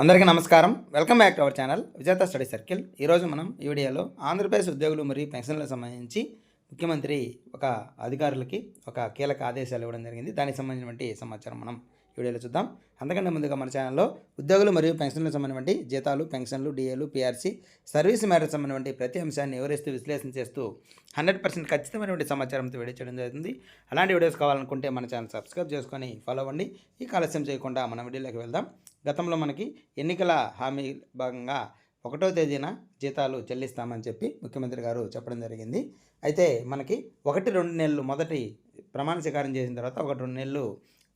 అందరికీ నమస్కారం. Welcome back to our channel విజేత స్టడీ సర్కిల్. ఈరోజు మనం ఈ వీడియోలో ఆంధ్రప్రదేశ్ ఉద్యోగులు మరియు పెన్షన్లకు సంబంధించి ముఖ్యమంత్రి అధికారులకి ఒక కీలక ఆదేశాలు ఇవ్వడం జరిగింది. దానికి సంబంధించినటువంటి సమాచారం మనం ఈ వీడియోలో చూద్దాం. అంతకంటే ముందుగా మన ఛానల్లో ఉద్యోగులు మరియు పెన్షన్లకు సంబంధించి జీతాలు, పెన్షన్లు, డిఏలు, పిఆర్సీ, సర్వీస్ మ్యాటర్స్ సంబంధించిన ప్రతి అంశాన్ని వివరిస్తూ విశ్లేషణ చేస్తూ 100% ఖచ్చితమైనటువంటి సమాచారంతో వీడియో చేయడం జరుగుతుంది. అలాంటి వీడియోస్ కావాలనుకుంటే మన ఛానల్ సబ్స్క్రైబ్ చేసుకొని ఫాలో అవ్వండి. ఈ ఆలస్యం చేయకుండా మన వీడియోలోకి వెళ్దాం. గతంలో మనకి ఎన్నికల హామీ భాగంగా 1వ తేదీన జీతాలు చెల్లిస్తామని చెప్పి ముఖ్యమంత్రి గారు చెప్పడం జరిగింది. అయితే మనకి 1-2 నెలలు మొదటి ప్రమాణ స్వీకారం చేసిన తర్వాత 1-2 నెలలు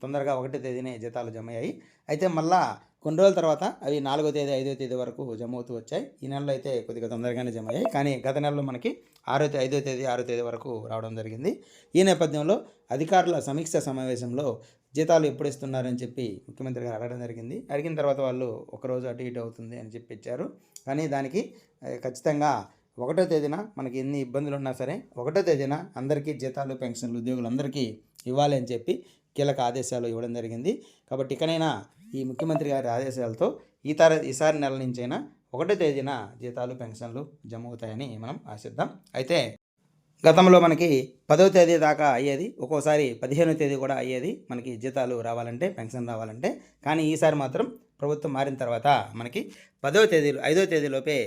తొందరగా 1వ తేదీనే జీతాలు జమ అయ్యాయి. అయితే మళ్ళా కొన్ని రోజుల తర్వాత అవి 4వ తేదీ 5వ తేదీ వరకు జమ అవుతూ వచ్చాయి. ఈ నెలలో అయితే కొద్దిగా తొందరగానే జమ అయ్యాయి. కానీ గత నెలలో మనకి 5వ తేదీ 6వ తేదీ వరకు రావడం జరిగింది. ఈ నేపథ్యంలో అధికారుల సమీక్ష సమావేశంలో జీతాలు ఎప్పుడు ఇస్తున్నారని చెప్పి ముఖ్యమంత్రి గారు అడగడం జరిగింది. అడిగిన తర్వాత వాళ్ళు ఒకరోజు అటు ఇటు అవుతుంది అని చెప్పి ఇచ్చారు. కానీ దానికి ఖచ్చితంగా 1వ తేదీన మనకి ఎన్ని ఇబ్బందులు ఉన్నా సరే 1వ తేదీన అందరికీ జీతాలు, పెన్షన్లు ఉద్యోగులందరికీ ఇవ్వాలి అని చెప్పి కీలక ఆదేశాలు ఇవ్వడం జరిగింది. కాబట్టి ఇకనైనా ఈ ముఖ్యమంత్రి గారి ఆదేశాలతో ఈసారి నెల నుంచైనా 1వ తేదీన జీతాలు, పెన్షన్లు జమ అవుతాయని మనం ఆశిద్దాం. అయితే గతంలో మనకి 10వ తేదీ దాకా అయ్యేది, ఒక్కోసారి 15వ తేదీ కూడా అయ్యేది మనకి జీతాలు రావాలంటే, పెన్షన్ రావాలంటే. కానీ ఈసారి మాత్రం ప్రభుత్వం మారిన తర్వాత మనకి 5వ తేదీలోపే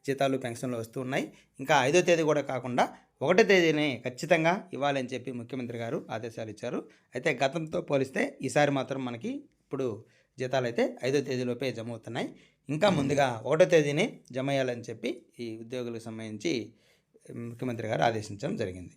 జీతాలు, పెన్షన్లు వస్తూ ఉన్నాయి. ఇంకా 5వ తేదీ కూడా కాకుండా 1వ తేదీనే ఖచ్చితంగా ఇవ్వాలని చెప్పి ముఖ్యమంత్రి గారు ఆదేశాలు ఇచ్చారు. అయితే గతంతో పోలిస్తే ఈసారి మాత్రం మనకి ఇప్పుడు జీతాలు అయితే 5వ తేదీలోపే జమ అవుతున్నాయి. ఇంకా ముందుగా 1వ తేదీనే జమ అయ్యాలని చెప్పి ఈ ఉద్యోగులకు సంబంధించి ముఖ్యమంత్రి గారు ఆదేశించడం జరిగింది.